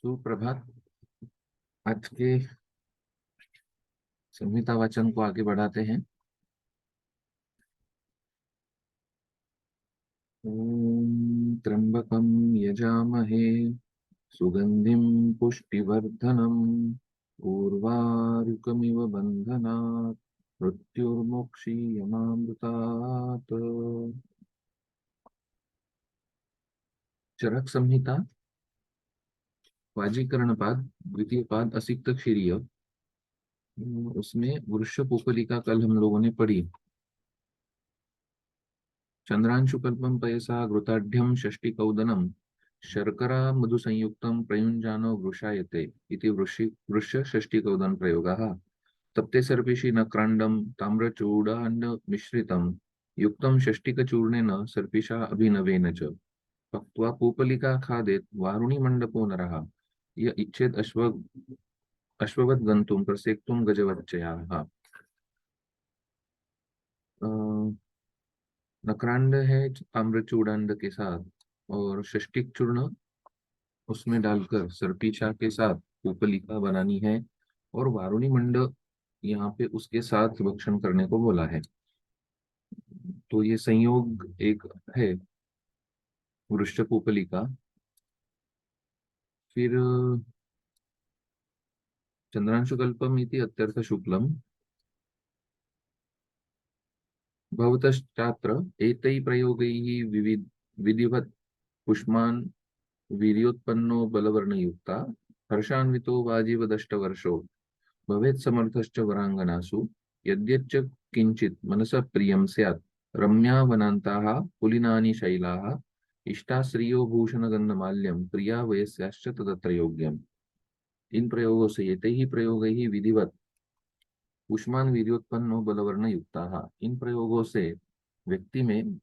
सुप्रभात। आज के संहिता वाचन को आगे बढ़ाते हैं। ओम त्र्यंबकं यजामहे सुगंधिं पुष्टिवर्धनम् उर्वारुकमिव बन्धनात् मृत्युर्मोक्षीयमामृतात्। चरक संहिता वाजीकरण पाद द्वितीय पाद असिक्त क्षीरिय। उसमें वृषपोपली का कल हम लोगों ने पढ़ी। चंद्रांशुकल्पम पयसा घृताढ्यम षष्टिकौदनम शर्करा मधु संयुक्तम प्रयुंजानो वृषायते इति वृष्य षष्टिकौदन प्रयोगः। तप्ते सर्पिषि नक्रांडम ताम्रचूडांड मिश्रितम युक्तम षष्टिकचूर्णेन सर्पिषा अभिनवेन च पक्त्वा पूपलिका खादेत वारुणी मंडपो नरः य इच्छेद अश्ववत् गन्तुम प्रसेक्तुम गजवच्चयाः। नकरांड है ताम्रचूडांड के साथ और षष्टिक चूर्ण उसमें डालकर सर्पीछा के साथ उपलिका बनानी है और वारुणी मंड यहाँ पे उसके साथ भक्षण करने को बोला है। तो ये संयोग एक है वृश्चिक उपलिका। फिर चंद्रांशुकल्पम इति अत्यर्थ शुक्लम भवतश्चात्र एतै प्रयोगैः विधिवत् पुष्मान् वीर्योत्पन्नो बलवर्णयुक्ता हर्षान्वितो वाजीवदष्टवर्षो भवेत् समर्थश्च वरांगनासु यद्यच्च किंचित् मनसः प्रियं स्यात् रम्या वनान्ताः पुलिनानि शैलाः इष्टा श्रियो भूषणगन्धमाल्यं प्रिया वयस्याश्च तदत्र योग्यम्। इन प्रयोगों से ये ही प्रयोग ही विधिवत पुष्मान वीर्योत्पन्नो बलवर्ण युक्ता। इन प्रयोगों से व्यक्ति में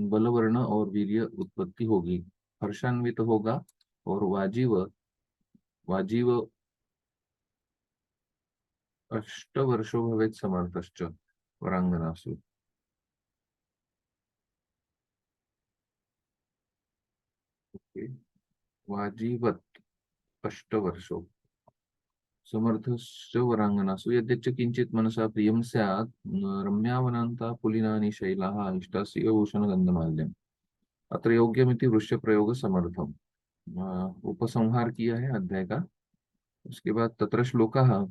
बलवर्ण और वीर्य उत्पत्ति होगी, हर्षान्वित होगा और वाजीव वाजीव अष्टवर्षो भवेत् समर्थश्च वरांगनासु। वाजीवत अष्टवर्षो समर्थश्च वरांगनासु यद्यच्च किंचित मनसा प्रियं स्यात् रम्यावनान्ता पुलिनानि शैलाः इष्टास्यभूषणगन्धमाल्यम् अत्र योग्यमिति वृक्ष प्रयोग समर्थम। उपसंहार किया है अध्याय का। उसके बाद तत्र श्लोकः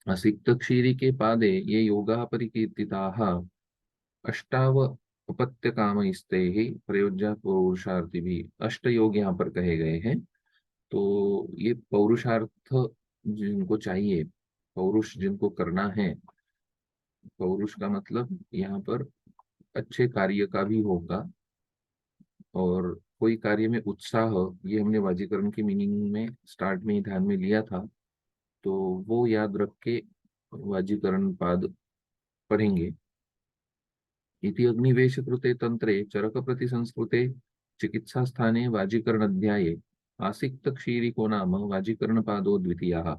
असिक्त क्षीरी के पादे ये योगा परिकीर्तिताः अष्टाव अपत्य काम ही प्रयोज्य पौरुषार्थी भी अष्ट योग यहाँ पर कहे गए हैं। तो ये पौरुषार्थ जिनको चाहिए, पौरुष जिनको करना है, पौरुष का मतलब यहाँ पर अच्छे कार्य का भी होगा और कोई कार्य में उत्साह, ये हमने वाजीकरण की मीनिंग में स्टार्ट में ही ध्यान में लिया था। तो वो याद रख के वाजीकरण पाद पढ़ेंगे। इति अग्निवेश कृते तंत्रे चरक प्रति संस्कृते चिकित्सा स्थाने वाजीकरण अध्याये आसिक्त क्षीरिको नाम वाजीकरण पादो द्वितीयः।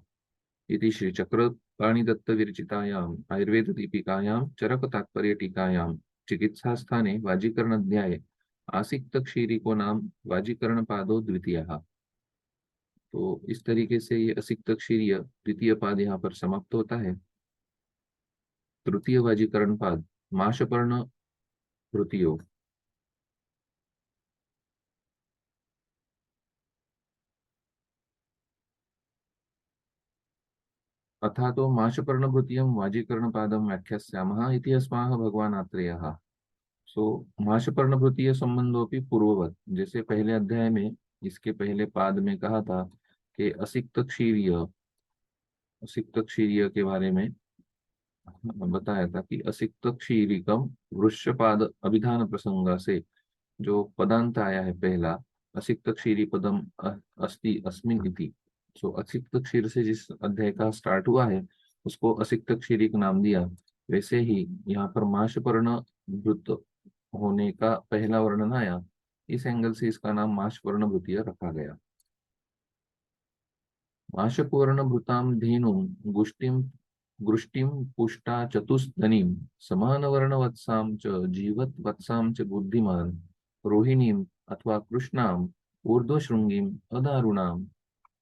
इति श्री चक्रपाणि दत्त विरचितायाम् आयुर्वेद दीपिकायां चरक तात्पर्य टीकायां चिकित्सा स्थाने वाजीकरण अध्याये आसिक्त क्षीरिको नाम वाजीकरण पादो द्वितीयः। तो इस तरीके से ये असिक्त क्षीरिय द्वितीय पाद यहाँ पर समाप्त होता है। तृतीय वाजीकरण पाद माशपर्ण तृतीयो अथा तो माशपर्णभृतीयं वाजीकरणपादं व्याख्यास्यामः इति अस्माः भगवान् आत्रेयः। सो माशपर्णभृतीय संबंधोपि पूर्ववत, जैसे पहले अध्याय में इसके पहले पाद में कहा था कि असिक्त क्षीरिय के बारे में बताया था कि असिक्त क्षीरिकम वृषपाद अभिधान प्रसंग से जो पदांत आया है पहला असिक्त क्षीरी पदम अस्ति अस्मिन इति। सो असिक्त क्षीर से जिस अध्याय का स्टार्ट हुआ है उसको असिक्त क्षीरी का नाम दिया। वैसे ही यहाँ पर माशपर्ण भृत होने का पहला वर्णन आया, इस एंगल से इसका नाम माशपर्ण भृतीय रखा गया। माशपर्ण भृताम धेनुम गुष्टिम गृष्टिम पुष्टा चतुस्दनीम समानवर्णवत्साम च जीवत वत्साम च बुद्धिमान रोहिणीम अथवा कृष्णाम ऊर्ध्वशृंगीम अदारुणाम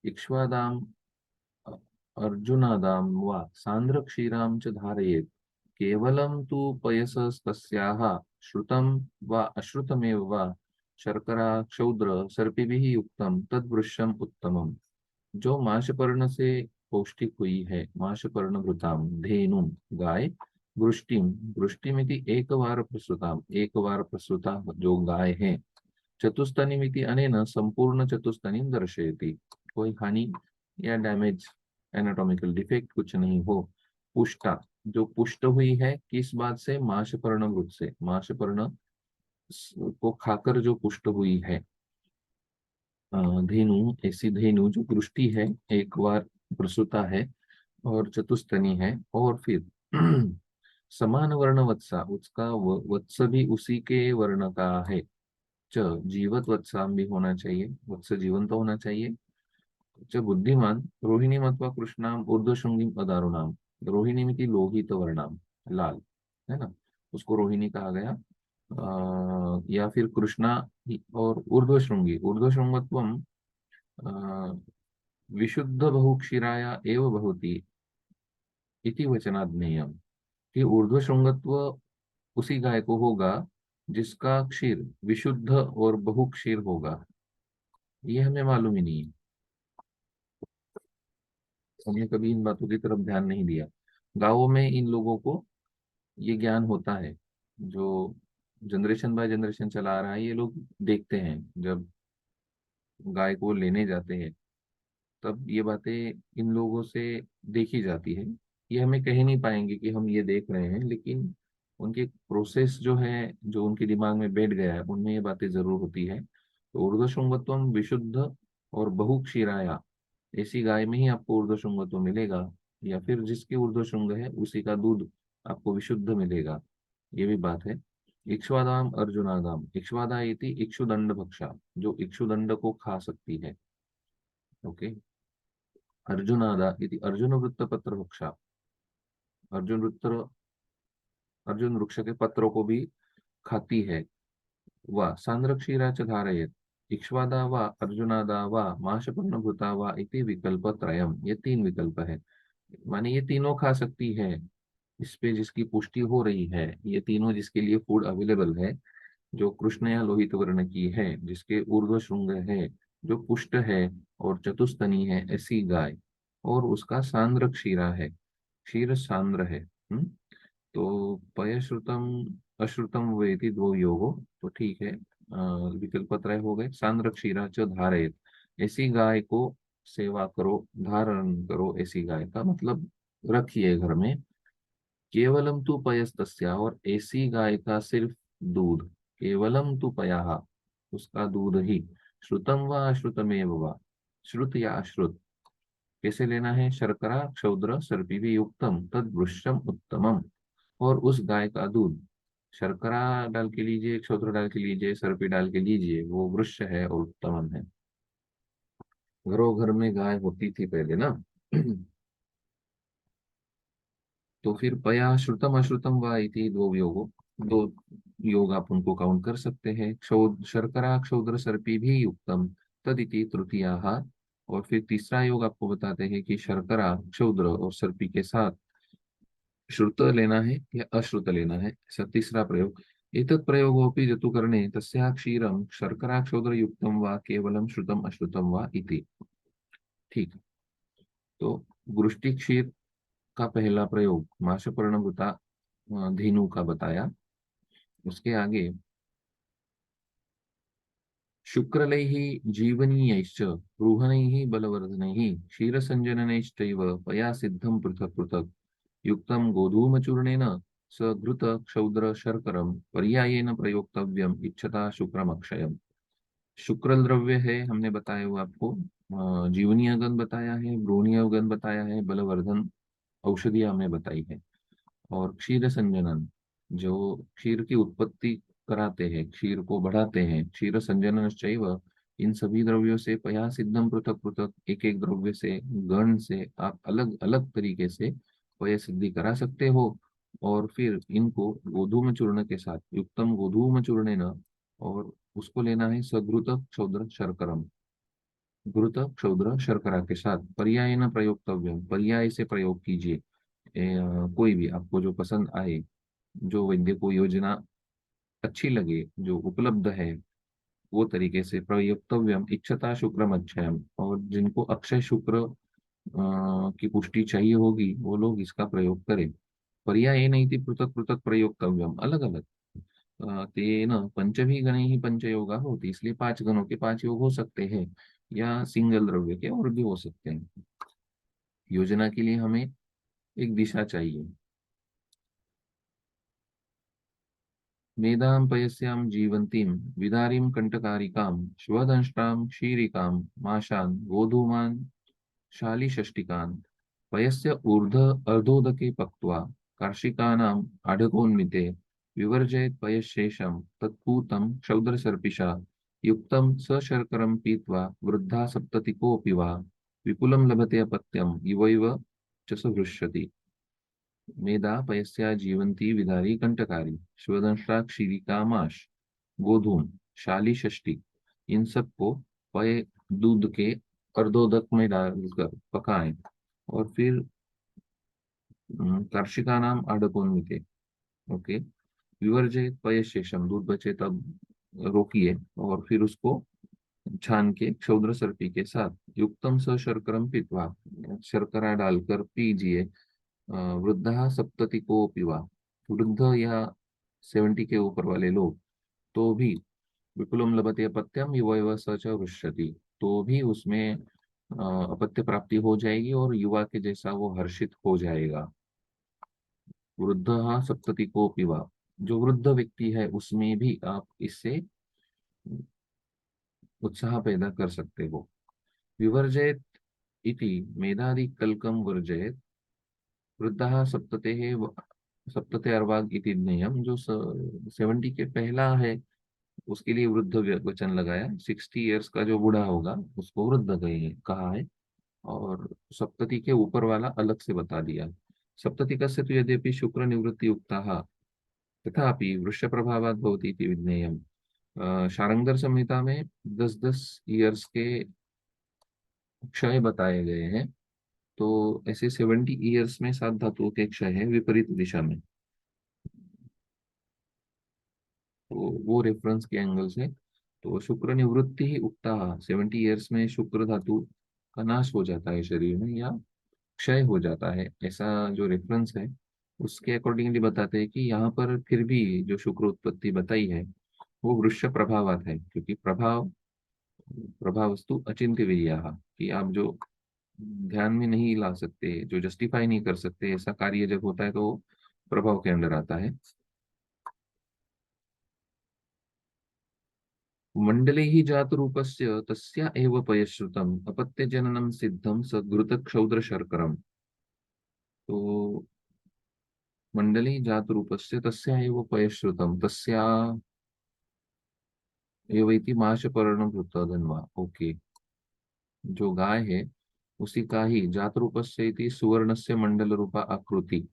इक्ष्वादाम अर्जुनादां वा सान्द्रक्षीरां च धारयेत् केवलं तु पयसस्तस्याः श्रुतं वा अश्रुतमेव वा शर्करा क्षौद्र सर्पिभिः युक्तं तद्वृश्यम उत्तमम। जो माशपर्ण से पौष्टिक हुई है, माशपर्ण घृताम धेनु गाय, वृष्टिम वृष्टिमिति एक बार प्रसूताम एक बार प्रसूता जो गाय है, चतुस्तनीमिति अनेन संपूर्ण चतुस्तनी दर्शयति, कोई हानि या डैमेज एनाटॉमिकल डिफेक्ट कुछ नहीं हो। पुष्टा जो पुष्ट हुई है किस बात से, माशपर्ण मृत से, माशपर्ण को खाकर जो पुष्ट हुई है। धेनु ऐसी धेनु जो पुष्टि है, एक बार प्रसूता है और चतुस्तनी है, और फिर समान वर्ण वत्सा, उसका वत्स भी उसी के वर्ण का है। च जीवत वत्साम भी होना चाहिए, वत्स जीवंत होना चाहिए। च बुद्धिमान रोहिणी अथवा कृष्णाम ऊर्ध्वशृंगी अदारुणाम, रोहिणी मिति लोहित वर्णाम, लाल, है ना, उसको रोहिणी कहा गया। या फिर कृष्णा और ऊर्ध्वशृंगी, ऊर्ध्वशृंगत्वम विशुद्ध बहुक्षीराया एव भवति इति वचनाज्ञेयम, कि ऊर्ध्वशृंगत्व उसी गाय को होगा जिसका क्षीर विशुद्ध और बहुक्षीर होगा। ये हमें मालूम ही नहीं है, हमने कभी इन बातों की तरफ ध्यान नहीं दिया। गांवों में इन लोगों को ये ज्ञान होता है, जो जनरेशन बाय जनरेशन चला आ रहा है। ये लोग देखते हैं जब गाय को लेने जाते हैं, तब ये बातें इन लोगों से देखी जाती है। ये हमें कह नहीं पाएंगे कि हम ये देख रहे हैं, लेकिन उनके प्रोसेस जो है, जो उनके दिमाग में बैठ गया है, उनमें ये बातें जरूर होती है। तो ऊर्ध्वशृंगत्वम विशुद्ध और बहुक्षीराया, ऐसी गाय में ही आपको ऊर्ध्वशृंगत्व मिलेगा, या फिर जिसकी ऊर्ध्वशृंग है उसी का दूध आपको विशुद्ध मिलेगा। ये भी बात है। इक्ष्वादाम अर्जुनादाम, इक्ष्वादा इति इक्षुदंड भक्षा, जो इक्षुदंड को खा सकती है। ओके। अर्जुनादा इति अर्जुन वृत्त पत्र भक्षा, अर्जुन वृत्त, अर्जुन वृक्ष के पत्रों को भी खाती है। वा सांद्रक्षीरा च धारयेत्, इक्ष्वादा वा अर्जुनादा वा माशपर्णभूता वा इति विकल्प त्रयम, ये तीन विकल्प है। माने ये तीनों खा सकती है, इस पे जिसकी पुष्टि हो रही है, ये तीनों जिसके लिए फूड अवेलेबल है, जो कृष्ण या लोहित वर्ण की है, जिसके ऊर्ध्व श्रृंग है, जो पुष्ट है और चतुस्तनी है, ऐसी गाय, और उसका सांद्र क्षीरा है, क्षीर सांद्र है। तो पयश्रुतम अश्रुतम वेति दो योगो, तो ठीक है। विकल्प त्रय हो गए। सांद्र क्षीरा च धारयेत, ऐसी गाय को सेवा करो, धारण करो, ऐसी गाय का मतलब रखिए घर में। केवलम तु पयस्तस्या, और ऐसी गाय का सिर्फ दूध, केवलम तु पयाहा, उसका दूध ही, श्रुतम व अश्रुतमेव वा, श्रुत या अश्रुत, कैसे लेना है, शर्करा क्षौद्र सर्पी भी युक्तम तद वृश्यम उत्तमम, और उस गाय का दूध शर्करा डाल के लीजिए, क्षौद्र डाल के लीजिए, सर्पी डाल के लीजिए, वो वृक्ष है और उत्तमम है। घरों घर में गाय होती थी पहले ना। तो फिर पया श्रुतम अश्रुतम वा इति दो योगो, दो योग आप उनको काउंट कर सकते हैं। क्षौद शर्करा क्षौद्र सर्पी भी युक्तम तदिति तृतीया। और फिर तीसरा योग आपको बताते हैं कि शर्करा क्षौद्र और सर्पी के साथ श्रुत लेना है या अश्रुत लेना है, ऐसा तीसरा प्रयोग। एतत् प्रयोगोपि जतुकर्णे तस्या क्षीरम शर्करा क्षौद्र युक्तम वा केवलम श्रुतम अश्रुतम वा इति। ठीक है। तो वृष्टि क्षीर का पहला प्रयोग माशपर्णभूता धेनु का बताया। उसके आगे शुक्रलैः जीवनीयैश्च रुहनैः बलवर्धनैः क्षीरसञ्जननैश्चैव पया सिद्धं पृथक् पृथक् युक्तं गोधूमचूर्णेन स घृत क्षौद्र शर्करं पर्यायेन प्रयोक्तव्यम इच्छता शुक्रमक्षयम्। शुक्र द्रव्य है हमने बताया हुआ आपको, जीवनीय गंध बताया है, ब्रोणीय गंध बताया है, बलवर्धन औषधियां हमने बताई है। और क्षीर संजनन, जो क्षीर की उत्पत्ति कराते हैं, क्षीर को बढ़ाते हैं, क्षीर संजनन शैव, इन सभी द्रव्यों से पया सिद्धम पृथक पृथक, एक एक द्रव्य से, गण से आप अलग अलग तरीके से पय सिद्धि करा सकते हो। और फिर इनको गोधूम चूर्ण के साथ, युक्तम गोधूम चूर्ण न, और उसको लेना है सघृत क्षौद्र शर्करम, घृत क्षौद्र शर्करा के साथ पर्याय न प्रयोक्तव्य, पर्याय से प्रयोग कीजिए। कोई भी आपको जो पसंद आए, जो वैद्य को योजना अच्छी लगे, जो उपलब्ध है, वो तरीके से प्रयोक्तव्यम इच्छता शुक्रम अच्छयम। और जिनको अक्षय शुक्र की पुष्टि चाहिए होगी वो लोग इसका प्रयोग करें। पर्याय नहीं थी पृथक पृथक प्रयोक्तव्यम, अलग अलग। तेन पंचभी गणे ही पंचयोगा होती, इसलिए 5 गणों के 5 योग हो सकते हैं, या सिंगल द्रव्य के और भी हो सकते हैं। योजना के लिए हमें एक दिशा चाहिए। मेदां पयस्यां जीवन्तीं विदारीं कंटकारिकां श्वदंष्ट्रां क्षीरिकां माशान् गोधूमान् शालिषष्टिकान् पयस्य ऊर्ध अर्धोदके पक्त्वा कार्षिकानाम् आढकोन्मिते विवर्जयेत् पयश्शेषं तत्पूतं क्षौद्रसर्पिषा युक्तं सशर्करं पीत्वा वृद्धा सप्ततिकोऽपि वा विपुलं लभते अपत्यं इवैव च स हृष्यति। मेधा पयस्या जीवंती विदारी कंटकारी श्वदंशा क्षीरिका माश गोधूम शाली षष्ठी, इन सबको पय दूध के अर्धोदक में डालकर पकाएं। और फिर कार्शिका नाम आडकोन्विते। ओके। विवर्जित पय शेषम, दूध बचे तब रोकिए, और फिर उसको छान के क्षौद्र सर्पी के साथ युक्तम स शर्करम पीतवा, शर्करा डालकर पीजिए। वृद्धा सप्तति को पिवा, वृद्ध या 70 के ऊपर वाले लोग तो भी विपुलम लभते अपत्यम युवा स च हृष्यति, तो भी उसमें अपत्य प्राप्ति हो जाएगी और युवा के जैसा वो हर्षित हो जाएगा। वृद्ध सप्तति को पिवा, जो वृद्ध व्यक्ति है उसमें भी आप इससे उत्साह पैदा कर सकते हो। विवर्जयत इति मेधादि कल्कम वर्जयत, वृद्धा सप्तते अर्वाग इति नियम, जो 70 के पहला है उसके लिए वृद्ध वचन लगाया। 60 ईयर्स का जो बूढ़ा होगा उसको वृद्ध कहा है। और सप्तति के ऊपर वाला अलग से बता दिया। सप्तति कस्य तु यद्यपि शुक्र निवृत्ति उक्ता तथापि वृक्ष प्रभावात भवति इति विज्ञेयम्। शारंगधर संहिता में 10-10 ईयर्स के क्षय बताए गए हैं। तो ऐसे 70 ईयर्स में 7 धातुओं के क्षय है विपरीत दिशा में। तो वो रेफरेंस के एंगल से, तो शुक्र निवृत्ति ही उगता 70 ईयर्स में शुक्र धातु का नाश हो जाता है शरीर में, या क्षय हो जाता है, ऐसा जो रेफरेंस है उसके अकॉर्डिंगली बताते हैं कि यहाँ पर फिर भी जो शुक्र उत्पत्ति बताई है वो वृक्ष प्रभावात है, क्योंकि प्रभावस्तु अचिंत्य वीर्यः, कि आप जो ध्यान में नहीं ला सकते, जो जस्टिफाई नहीं कर सकते, ऐसा कार्य जब होता है तो प्रभाव के अंदर आता है। मंडले ही जात रूपस्य तस्या एव पयश्रुतम अपत्य जननम सिद्धम स घृत क्षौद्र शर्करम। तो मंडली जात रूपस्य तस्या एव पयश्रुतम, तस्या एव इति माश पर्ण भूत धन्वा। ओके। जो गाय है उसी का ही जात रूपस्य इति सुवर्णस्य मंडल रूपा आकृति,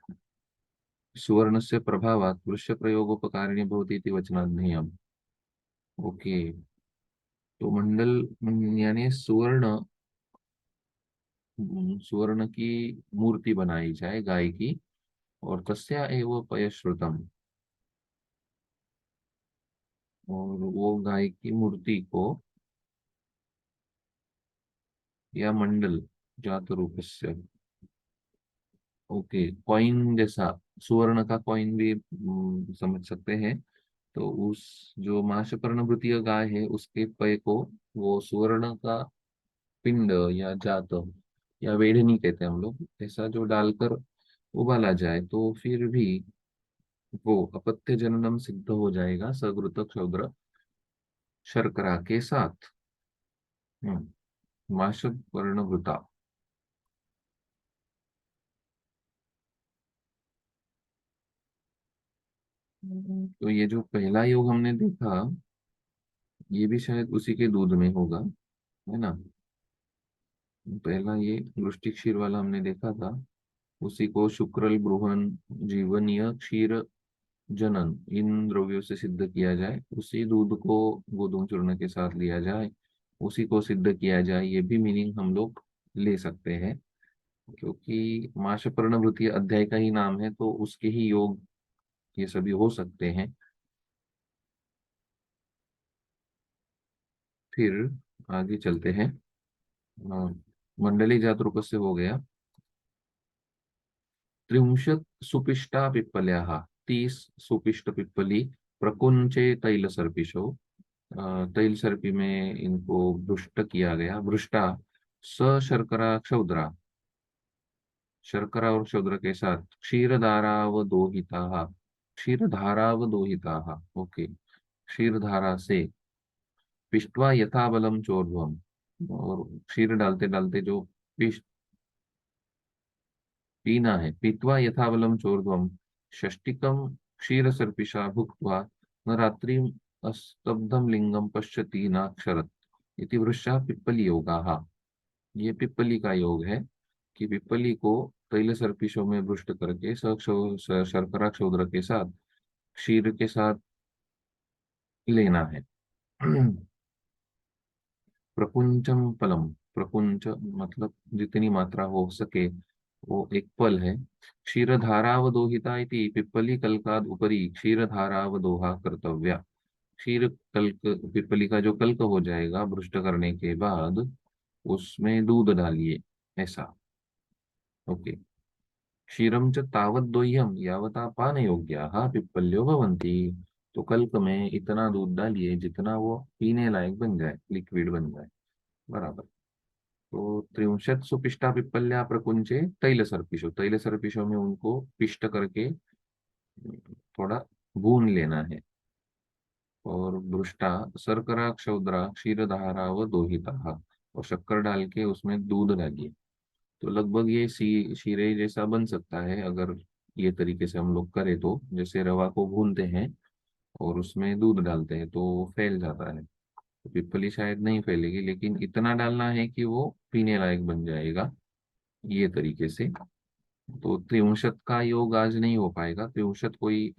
सुवर्णस्य प्रभावात वृक्ष प्रयोगोपकारिणी भवति इति वचनाध्ययम्। ओके। तो मंडल यानी सुवर्ण, सुवर्ण की मूर्ति बनाई जाए गाय की, और तस्या एव पयश्रुतम, और वो गाय की मूर्ति को या मंडल जात रूपस्य। ओके, कॉइन जैसा, सुवर्ण का कॉइन भी समझ सकते हैं। तो उस जो माशपर्णभृतीय गाय है उसके पय को वो सुवर्ण का पिंड या जात या वेढ़नी कहते हैं हम लोग, ऐसा जो डालकर उबाला जाए तो फिर भी वो अपत्य जननम सिद्ध हो जाएगा सघृत क्षौद्र शर्करा के साथ। माशपर्णभृता। तो ये जो पहला योग हमने देखा ये भी शायद उसी के दूध में होगा, है ना। पहला ये वृष्टि क्षीर वाला हमने देखा था, उसी को शुक्रल ब्रूहन जीवनीय क्षीर जनन इन द्रव्यों से सिद्ध किया जाए, उसी दूध को गोधूम चूर्ण के साथ लिया जाए उसी को सिद्ध किया जाए, ये भी मीनिंग हम लोग ले सकते हैं। क्योंकि माशपर्णभृति अध्याय का ही नाम है, तो उसके ही योग ये सभी हो सकते हैं। फिर आगे चलते हैं। मंडली जातरूक से हो गया। त्रिंशत् सुपिष्टा पिप्पल्या, 30 सुपिष्ट पिप्पली प्रकुंचे तैल सर्पिशो, तैल सर्पी में इनको भ्रुष्ट किया गया। भ्रुष्टा स शर्करा क्षौद्रा, शर्करा और क्षौद्र के साथ क्षीरधारावदोहिता, क्षीरधारावदोहिता, ओके, क्षीरधारा से पिष्ट्वा यथाबलम चोर्ध्वम, और क्षीर डालते डालते जो पीना है, पीत्वा यथाबलम चोर्ध्वम षष्टिकम क्षीर सर्पिषा भुक्त्वा न रात्रिम अस्तब्धम लिंगम पश्यति नाक्षरत इति वृषा पिप्पली योगा। ये पिप्पली का योग है कि पिप्पली को तैल सर्पिषों में भ्रुष्ट करके शर्करा क्षौद्र के साथ, क्षीर के साथ लेना है। प्रकुंचम फलम, प्रकुंच मतलब जितनी मात्रा हो सके वो एक फल है। क्षीरधारावदोहिता इति पिप्पली कल्काद उपरी क्षीरधारावदोहा कर्तव्या, क्षीर कल्क, पिप्पली का जो कल्क हो जाएगा भ्रुष्ट करने के बाद उसमें दूध डालिए, ऐसा। ओके। क्षीरम च तावत् दोह्यम यावता पान योग्याः पिप्पल्यो भवन्ति, तो कल्क में इतना दूध डालिए जितना वो पीने लायक बन जाए, लिक्विड बन जाए। बराबर। तो 63 सुपिष्टा पिप्पल्या प्रकुंचे तैल सर्पिशो, तैल सर्पिशो में उनको पिष्ट करके थोड़ा भून लेना है। और भ्रुष्टा शर्करा क्षौद्रा क्षीरधारा व दोहिता, और शक्कर डाल के उसमें दूध डालिए। तो लगभग ये शीरे जैसा बन सकता है अगर ये तरीके से हम लोग करें तो। जैसे रवा को भूनते हैं और उसमें दूध डालते हैं तो वो फैल जाता है, तो पिपली शायद नहीं फैलेगी, लेकिन इतना डालना है कि वो पीने लायक बन जाएगा, ये तरीके से। तो त्रिवंशत का योग आज नहीं हो पाएगा, त्रिवंशत कोई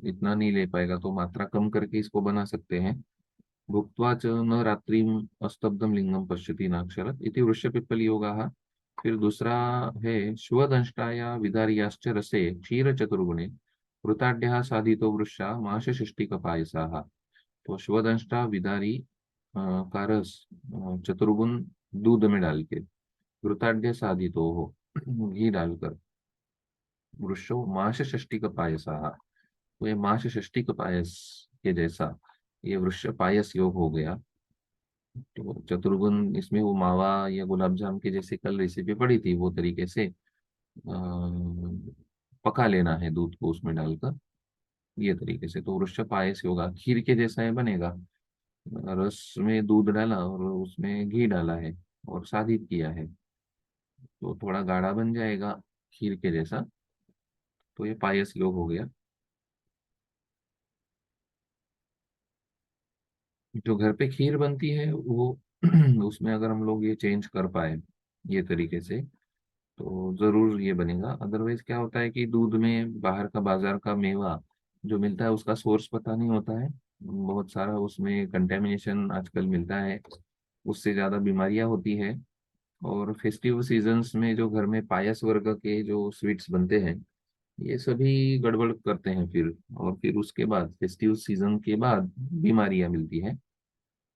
इतना नहीं ले पाएगा, तो मात्रा कम करके इसको बना सकते हैं। भुक्त्वा च न रात्रिम अस्तब्धम लिंगम पश्यति नाक्षरत इति वृक्ष पिप्पली योगा। फिर दूसरा है श्वदंष्टाया विदार्याश्च रसे क्षीर चतुर्गुणे वृताढ़ साधितो वृक्षा माश षष्टिक पायसा। तो श्वदंष्टा विदारी का रस चतुर्गुण दूध में डाल के, घृताढ़ साधितो हो घी डालकर, वृक्षो माश षष्टिक पायसा, तो ये माश षष्टिक पायस के जैसा ये वृक्ष पायस योग हो गया। तो चतुर्गुण इसमें वो मावा या गुलाब जाम के जैसे कल रेसिपी पड़ी थी, वो तरीके से पका लेना है दूध को उसमें डालकर, ये तरीके से। तो वृक्ष पायस होगा, खीर के जैसा है बनेगा। रस में दूध डाला और उसमें घी डाला है और साधित किया है, तो थोड़ा गाढ़ा बन जाएगा खीर के जैसा। तो ये पायस योग हो गया। जो घर पे खीर बनती है वो उसमें अगर हम लोग ये चेंज कर पाए ये तरीके से, तो जरूर ये बनेगा। अदरवाइज क्या होता है कि दूध में बाहर का बाजार का मेवा जो मिलता है उसका सोर्स पता नहीं होता है, बहुत सारा उसमें कंटेमिनेशन आजकल मिलता है, उससे ज्यादा बीमारियां होती है। और फेस्टिव सीजन्स में जो घर में पायस वर्ग के जो स्वीट्स बनते हैं ये सभी गड़बड़ करते हैं फिर, और फिर उसके बाद फेस्टिव सीजन के बाद बीमारियां मिलती हैं।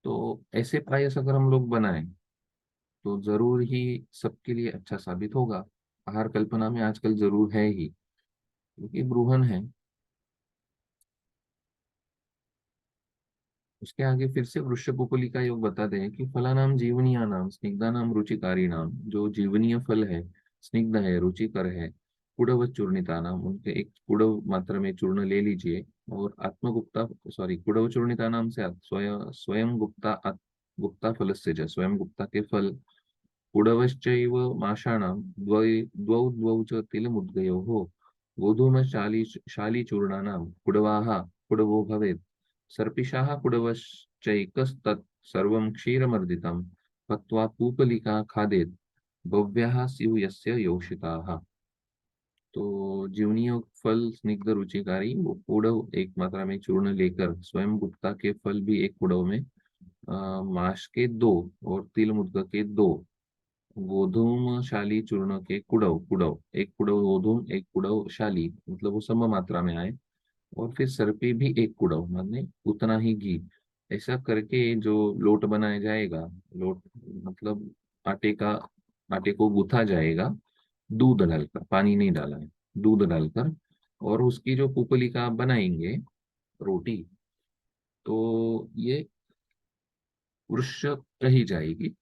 तो ऐसे पायस अगर हम लोग बनाएं तो जरूर ही सबके लिए अच्छा साबित होगा। आहार कल्पना में आजकल जरूर है ही, क्योंकि ब्रूहन है। उसके आगे फिर से वृक्षकुकुली का योग बताते हैं कि फलानाम जीवनीय नाम स्निग्धा नाम रुचिकारी नाम, जो जीवनीय फल है, स्निग्ध है, रुचिकर है, कुड़व चूर्णिता नाम, उनके एक कुड़व मात्रा में चूर्ण ले लीजिए। और आत्मगुप्ता, सॉरी, कुड़व चूर्णिता नाम से स्वयं स्वयं गुप्ता गुप्ता फल से, स्वयं गुप्ता के फल, कुडवश्चैव माषाणां द्वौ द्वौ च तिलमुद्गयोः गोधूमशाली शालीचूर्णानां कुडवाः कुडवो भवेत्, सर्पिषाः कुडवश्चैकस्तत् सर्वं क्षीरमर्दितं पक्त्वा पूपलिका खादेत्, भव्याः स्युः यस्य योषिताः। तो जीवनीय फल स्निग्ध रुचिकारी, वो कुडव एक मात्रा में चूर्ण लेकर, स्वयं गुप्ता के फल भी एक कुडव में माश के 2 और तिल मुद्ग के 2, गोधूम शाली चूर्ण के कुड़व कुड़व, एक कुड़व गोधूम एक कुड़व शाली, मतलब वो सम मात्रा में आए। और फिर सर पे भी एक कुड़व, माने उतना ही घी। ऐसा करके जो लोट बनाया जाएगा, लोट मतलब आटे का, आटे को गूथा जाएगा दूध डालकर, पानी नहीं डाला है, दूध डालकर। और उसकी जो पुपली का बनाएंगे रोटी, तो ये वृक्ष रही जाएगी।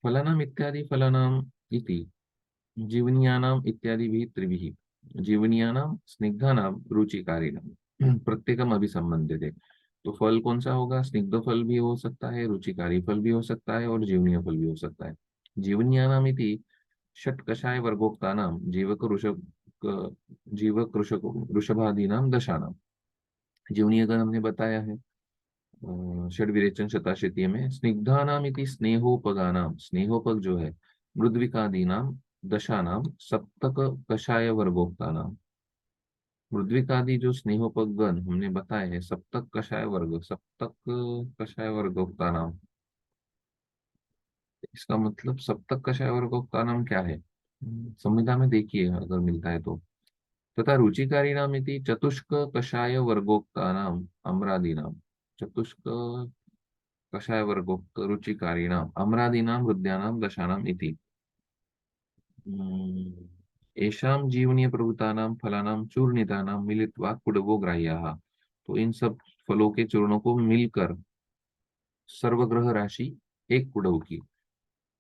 फलानाम इत्यादि फलानाम इति जीवनीयानाम इत्यादि भी त्रिभिः जीवनीयानाम स्निग्धानाम रुचिकारिणाम प्रत्येकम अभिसंबंधित है। तो फल कौन सा होगा? स्निग्ध फल भी हो सकता है, रुचिकारी फल भी हो सकता है, और जीवनीय फल भी हो सकता है। जीवनीयानाम इति षट कषाय वर्गोक्तानाम जीवक ऋषभ जीवक ऋषभादीनाम दशानाम। जीवनीय का हमने बताया है षड्विरेचन शताशीति में। स्निग्धानाम इति स्नेहोपगानाम, स्नेहोपग जो है मृद्विकादीनाम दशानाम सप्तक कषाय वर्गोक्तानाम। मृद्विकादि जो स्नेहोपगण हमने बताए हैं, सप्तक कषाय वर्ग, सप्तक कषाय वर्गोक्तानाम, इसका मतलब सप्तक कषाय वर्गोक्तानाम क्या है? संविधा में देखिए अगर मिलता है तो। तथा रुचिकारी नाम इति चतुष्क कषाय वर्गोक्तानाम अम्रादीनाम, चतुष्क कषाय वर्गोक्त रुचिकारिणाम अम्रादीनाम हृदयानाम दशानाम इति। येषां जीवनीय प्रभुतानां फलानां चूर्णितानां मिलित्वा कुडवो ग्राह्याः। तो इन सब फलों के चूर्णों को मिलकर सर्वग्रह राशि एक कुडव की,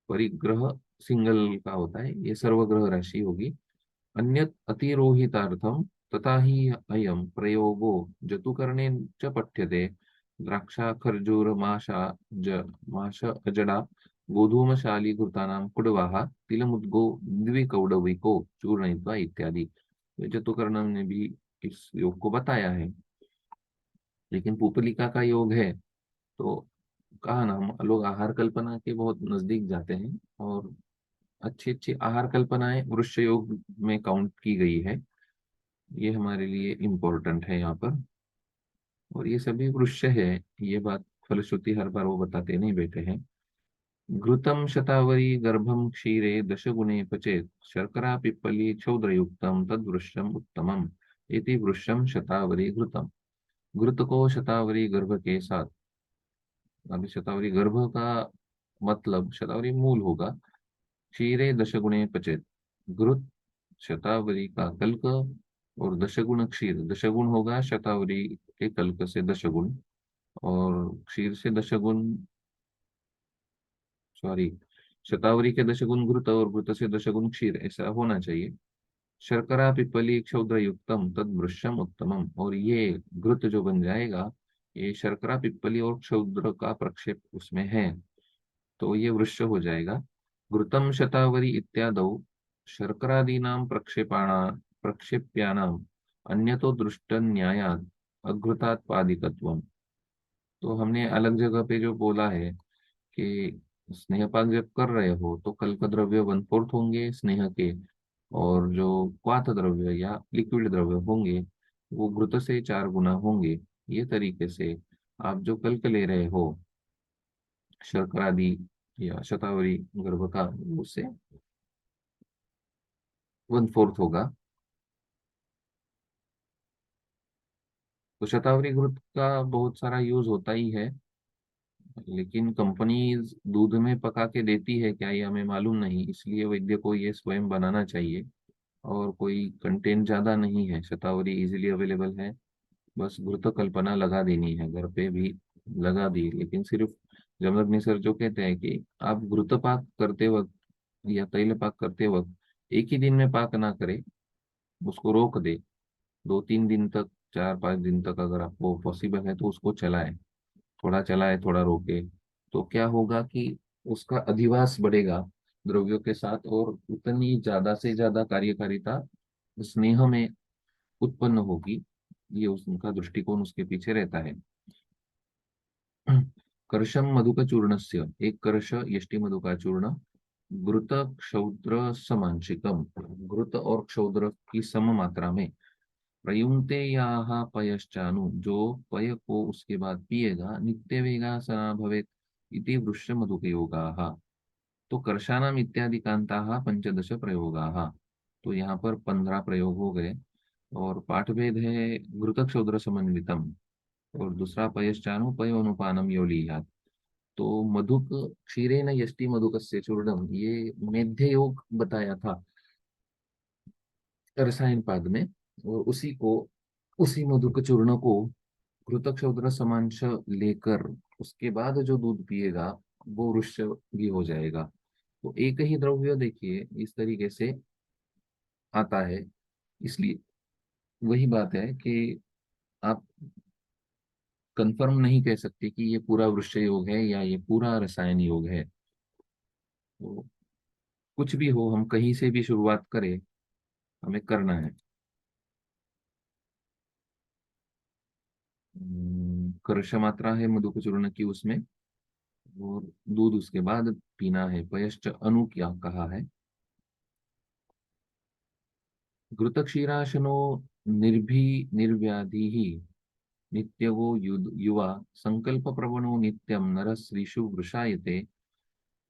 परिग्रह सिंगल का होता है, ये सर्वग्रह राशि होगी। अन्यत अतिरोहितार्थम तथा ही अयम प्रयोगो जतुकर्णे च पठ्यते। द्राक्षा खर्जूर माशा माश अजडा गोधूमशाली घृतानाम कुडवाहा तिलमुद्गो द्विकौडविको चूर्णयित्वा इत्यादि। ये जतुकर्ण ने भी इस योग को बताया है। लेकिन पुपलिका का योग है, तो कहा ना, हम लोग आहार कल्पना के बहुत नजदीक जाते हैं, और अच्छी अच्छी आहार कल्पनाएं वृक्ष योग में काउंट की गई है। ये हमारे लिए इम्पोर्टेंट है यहाँ पर। और ये सभी वृक्ष है, ये बात फलश्रुति हर बार वो बताते नहीं बैठे हैं। घृतम शतावरी गर्भम क्षीरे दशगुणे पचेत शर्करा पिप्पली क्षौद्रयुक्तम तद्वृक्षम उत्तमम इति वृक्षम शतावरी घृतम। घृत को शतावरी गर्भ के साथ, अभी शतावरी गर्भ का मतलब शतावरी मूल होगा। क्षीरे दशगुणे पचेत, घृत शतावरी का कल्क, और दशगुण क्षीर, दशगुण होगा शतावरी के कल्क से दशगुण, और क्षीर से दशगुण, सॉरी, शतावरी के दशगुण घृत और घृत से दशगुण क्षीर, ऐसा होना चाहिए। शर्करा पिप्पली क्षौद्र युक्तम तद वृक्षम उत्तमम, और ये घृत जो बन जाएगा, ये शर्करा पिप्पली और क्षौद्र का प्रक्षेप उसमें है, तो ये वृक्ष हो जाएगा। घृतम शतावरी इत्यादौ शर्करादीनां प्रक्षेप्यानाम अन्यतो दृष्ट न्यायाद अघृतात्पादिकत्वम। तो हमने अलग जगह पे जो बोला है कि स्नेहपाक जब कर रहे हो तो कल्क द्रव्य 1/4 होंगे स्नेह के, और जो क्वाथ द्रव्य या लिक्विड द्रव्य होंगे वो घृत से 4 गुना होंगे। ये तरीके से आप जो कल्क ले रहे हो शर्करादि या शतावरी गर्भ का, उससे 1/4 होगा। तो शतावरी घृत का बहुत सारा यूज होता ही है, लेकिन कंपनीज दूध में पका के देती है क्या, ये हमें मालूम नहीं, इसलिए वैद्य को ये स्वयं बनाना चाहिए। और कोई कंटेंट ज्यादा नहीं है, शतावरी इजीली अवेलेबल है, बस घृत कल्पना लगा देनी है, घर पे भी लगा दी। लेकिन सिर्फ जमदग्नि सर जो कहते हैं कि आप घृत पाक करते वक्त या तैल पाक करते वक्त एक ही दिन में पाक ना करें, उसको रोक दे, 2-3 दिन तक, 4-5 दिन तक अगर आपको पॉसिबल है तो उसको चलाएं, थोड़ा चलाएं थोड़ा रोके। तो क्या होगा कि उसका अधिवास बढ़ेगा द्रव्यों के साथ, और उतनी ज्यादा से ज्यादा कार्यकारिता स्नेह में उत्पन्न होगी। ये उनका दृष्टिकोण उसके पीछे रहता है। कर्षम मधुक चूर्णस्य, एक कर्ष यष्टि मधु का चूर्ण, घृत क्षौद्र समांशिकम, घृत और क्षौद्र की सम मात्रा में, प्रयुंक्ते याह पयश्चानु, जो पय को उसके बाद पिएगा, नित्य वेगा सना भवेत इति वृक्ष मधुपयोगाः। तो कर्षाणाम इत्यादि कांताः पंचदश प्रयोगाः। तो यहाँ पर 15 प्रयोग हो गए। और पाठभेद है घृत क्षुद्र समन्वितम, और दूसरा पयश्चानु पयोनुपानम योलीयात। तो मधुक क्षीरेण यष्टि मधुकस्य चूर्णम, ये मेध्य योग बताया था रसायन पाद में। और उसी मधुक चूर्ण को घृत क्षुद्र समांश लेकर उसके बाद जो दूध पिएगा वो वृक्ष भी हो जाएगा। तो एक ही द्रव्य देखिए इस तरीके से आता है। इसलिए वही बात है कि आप कंफर्म नहीं कह सकते कि ये पूरा वृक्ष योग है या ये पूरा रसायन योग है। तो कुछ भी हो, हम कहीं से भी शुरुआत करें, हमें करना है। कर्ष मात्रा है मधु को चूर्ण की उसमें, और दूध उसके बाद पीना है। पयश्च अनु क्या कहा है। घृत क्षीराशनो निर्भी निर्व्याधि ही नित्यगो युवा संकल्प प्रवणो नित्यम नर श्रीषु वृषायते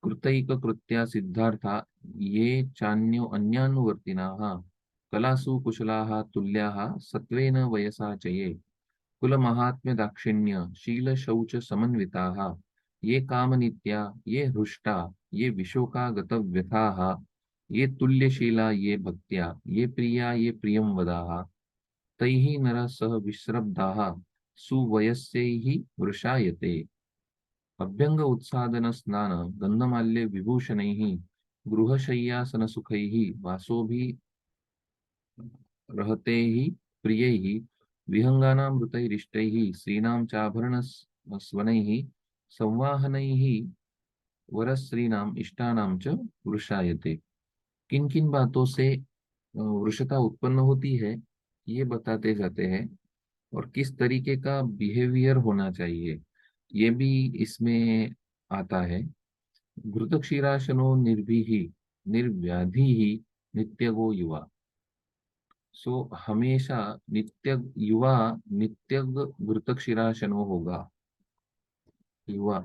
कृतैक कृत्या सिद्धार्था ये चान्यो अन्यानुवर्तिनाः कलासु कुशलाः तुल्याः सत्वेन वयसा च ये कुलमाहात्म्य दाक्षिण्य शील शौच समन्विताः ये कामनित्या ये हृष्टा ये विशोका गतव्यथाः ये तुल्यशीला ये भक्त्या ये प्रिया ये प्रियं वदाः तैः नरः सह विश्रब्धाः सुवयस्यैः वृषायते अभ्यंग उत्सादन स्नान गंधमाल्य विभूषणैः गृहशय्यासन सुखैः वासोभि रहते ही प्रियैः विहंगानामृतैरिष्टैः श्रीणां चाभरण स्वनैः संवाहनैः वरस्त्रीणाम इष्टानाम च वृषायते। किन किन बातों से वृषता उत्पन्न होती है ये बताते जाते हैं, और किस तरीके का बिहेवियर होना चाहिए ये भी इसमें आता है। घृत क्षीराशनो निर्भीहि निर्व्याधि ही नित्यगो युवा। सो हमेशा नित्य युवा नित्य घृत क्षीराशनो होगा। युवा,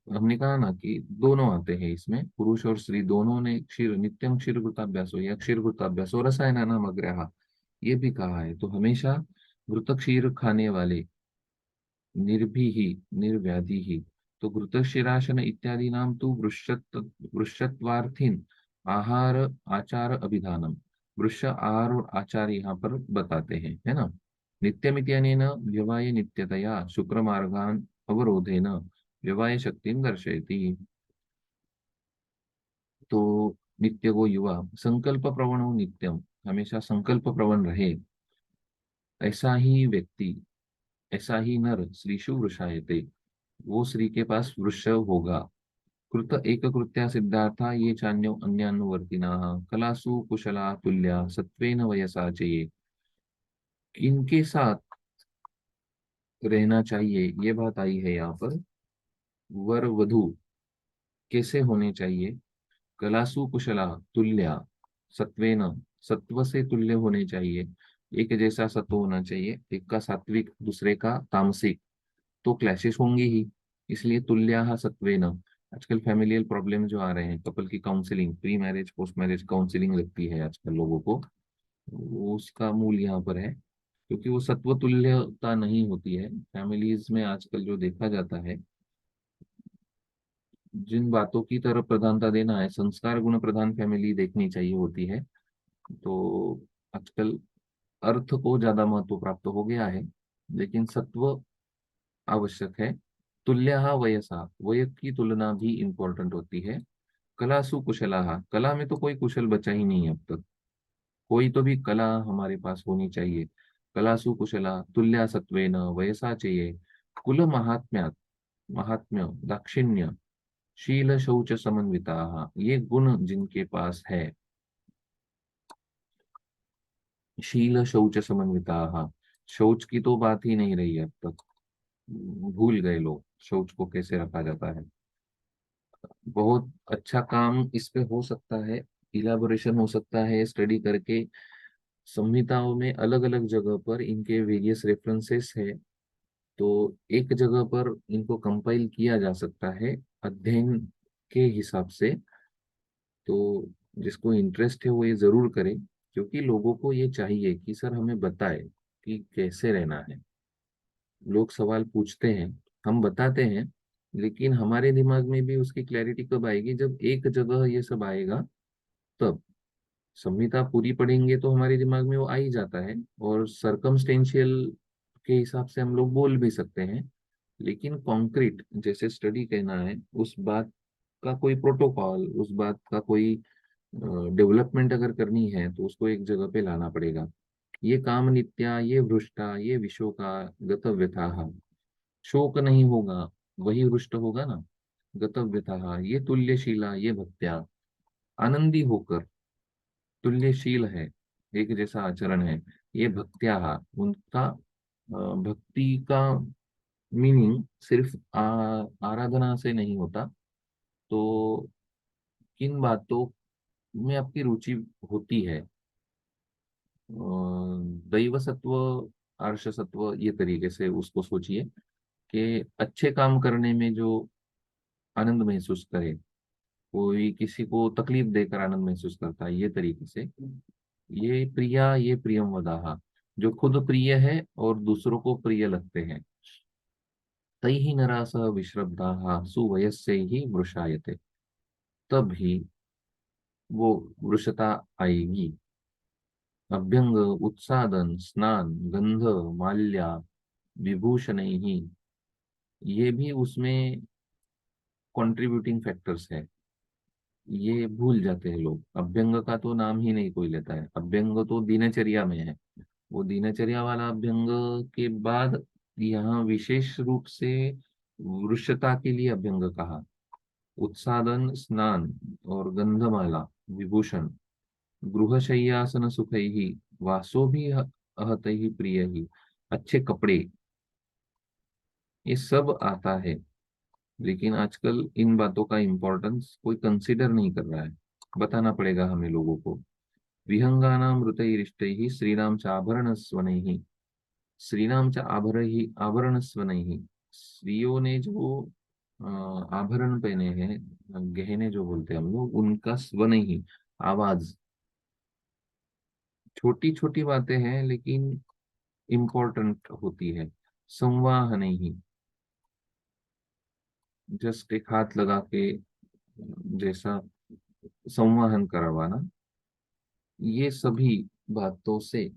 हमने कहा ना कि दोनों आते हैं इसमें, पुरुष और स्त्री दोनों ने क्षीर नित्यम क्षीर घृताभ्यासो या क्षीर घृताभ्यासो रसायन नाम अग्रह ये भी कहा है। तो हमेशा घृत क्षीर खाने वाले निर्भीहि निर्व्याधि ही। तो घृतशिरासन इत्यादि नाम तो वृषत्वार्थिन आहार आचार अभिधानम। वृक्ष आहार और आचार यहाँ पर बताते हैं, है ना। नित्यमित्यनेन व्यवाय नित्यतया शुक्र मार्गान अवरोधेन व्यवाय शक्तिं दर्शयति। तो नित्य को युवा संकल्प प्रवणो नित्यम, हमेशा संकल्प प्रवण रहे ऐसा ही व्यक्ति, ऐसा ही नर श्रीशु वृषायते, वो श्री के पास वृष होगा। कृत एक कृत्या सिद्धार्था ये चान्यो अन्यानुवर्तिना कलासु कुशला तुल्या सत्वेन वयसा चये। इनके साथ रहना चाहिए ये बात आई है यहाँ पर। वर वधु कैसे होने चाहिए। कलासु कुशला तुल्या सत्वेन, सत्व से तुल्य होने चाहिए। एक जैसा सत्व होना चाहिए, एक का सात्विक दूसरे का तामसिक, तो क्लैशेस होंगी ही। इसलिए तुल्या सत्वेन। आजकल फैमिलियल प्रॉब्लम जो आ रहे हैं, कपल की counselling, pre marriage post marriage counselling लगती है आजकल लोगों को, वो उसका मूल यहाँ पर है। क्योंकि वो सत्व तुल्यता नहीं होती है फैमिलीज में आजकल जो देखा जाता है। जिन बातों की तरफ प्रधानता देना है, संस्कार गुण प्रधान फैमिली देखनी चाहिए होती है। तो आजकल अर्थ को ज्यादा महत्व प्राप्त हो गया है, लेकिन सत्व आवश्यक है। तुल्यः वयसा, वय की तुलना भी इंपॉर्टेंट होती है। कलासु कुशलाः, कला में तो कोई कुशल बचा ही नहीं है अब तक। कोई तो भी कला हमारे पास होनी चाहिए। कलासु कुशला तुल्या सत्वेन वयसा चाहिए। कुल महात्म्यात्, महात्म्य दाक्षिण्य शील शौच समन्विता, ये गुण जिनके पास है। शील शौच समन्विता, शौच की तो बात ही नहीं रही है अब तक, भूल गए लोग शौच को कैसे रखा जाता है। बहुत अच्छा काम इस पे हो सकता है, इलाबोरेशन हो सकता है स्टडी करके। संहिताओं में अलग अलग जगह पर इनके वेरियस रेफरेंसेस है। तो एक जगह पर इनको कंपाइल किया जा सकता है अध्ययन के हिसाब से। तो जिसको इंटरेस्ट है वो ये जरूर करे, क्योंकि लोगों को ये चाहिए कि सर हमें बताए कि कैसे रहना है। लोग सवाल पूछते हैं, हम बताते हैं, लेकिन हमारे दिमाग में भी उसकी क्लैरिटी कब आएगी, जब एक जगह ये सब आएगा तब। संहिता पूरी पढ़ेंगे तो हमारे दिमाग में वो आ ही जाता है, और सरकमस्टेंशियल के हिसाब से हम लोग बोल भी सकते हैं। लेकिन कॉन्क्रीट जैसे स्टडी कहना है, उस बात का कोई प्रोटोकॉल, उस बात का कोई डेवलपमेंट अगर करनी है तो उसको एक जगह पे लाना पड़ेगा। ये काम नित्या, ये वृष्टा, ये विशोका गतव्यथा। शोक नहीं होगा, वही रुष्ट होगा ना। गतव्यथा, ये तुल्यशीला, ये भक्त्या, आनंदी होकर, तुल्यशील है, एक जैसा आचरण है। ये भक्त्या, उनका भक्ति का मीनिंग सिर्फ आराधना से नहीं होता। तो किन बातों में आपकी रुचि होती है, दैव सत्व, आर्ष सत्व, ये तरीके से उसको सोचिए कि अच्छे काम करने में जो आनंद महसूस करे, कोई किसी को तकलीफ देकर आनंद महसूस करता है, ये तरीके से। ये प्रिया, ये प्रियम वदाहा, जो खुद प्रिय है और दूसरों को प्रिय लगते हैं। तै ही नरा सह विश्रब्धा सुवयस्से ही वृषायते, तब ही वो वृषता आएगी। अभ्यंग, उत्सादन, स्नान, गंध, माल्या, विभूषण ही, ये भी उसमें कंट्रीब्यूटिंग फैक्टर्स है। ये भूल जाते हैं लोग, अभ्यंग का तो नाम ही नहीं कोई लेता है। अभ्यंग तो दिनचर्या में है, वो दिनचर्या वाला अभ्यंग के बाद यहाँ विशेष रूप से वृषता के लिए अभ्यंग कहा। उत्सादन, स्नान और गंधमाला, विभूषण, गृहशय्यासन सुखैहि, वासो भी अहतैहि प्रिय, अच्छे कपड़े, ये सब आता है। लेकिन आजकल इन बातों का इम्पोर्टेंस कोई कंसिडर नहीं कर रहा है। बताना पड़ेगा हमें लोगों को। विहंगानाम मृतैरिष्टैहि श्रीराम च आभरण स्वनैहि, श्रीराम च आभरण स्वनैहि, स्त्रियों ने जो आभरण पहने हैं, गहने जो बोलते हैं हम लोग, उनका स्वन ही, आवाज। छोटी छोटी बातें हैं लेकिन इम्पोर्टेंट होती है। संवाहन ही, जस्ट एक हाथ लगा के जैसा संवहन करवाना, ये सभी बातों से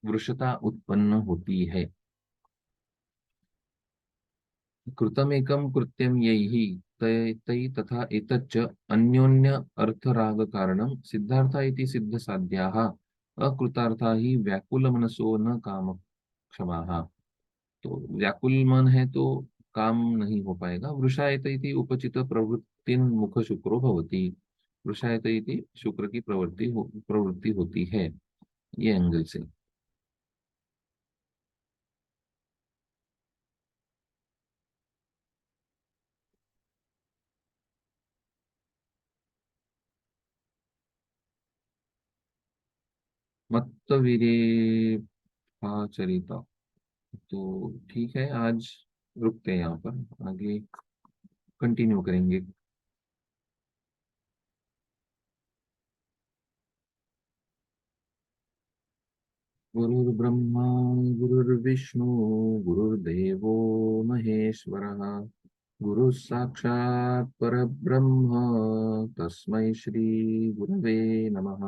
वृषता उत्पन्न होती है। कृतमेकं कृत्यं यैः तै तथा एतच्च अन्योन्य अर्थराग कारणं सिद्धार्था इति सिद्ध साध्याः अकृतार्था ही व्याकुल मनसो न काम क्षमाः। तो व्याकुल मन है तो काम नहीं हो पाएगा। वृषायत इति उपचित प्रवृत्ति मुख शुक्रो भवति, वृषायत इति शुक्र की प्रवृत्ति होती है, ये एंगल से। मत्त चरिता। तो ठीक है, आज रुकते हैं यहाँ पर, आगे कंटिन्यू करेंगे। गुरुर्ब्रह्मा गुरुर्विष्णु गुरुर्देवो महेश्वरः, गुरुः साक्षात् परब्रह्म, तस्मै श्री गुरवे नमः।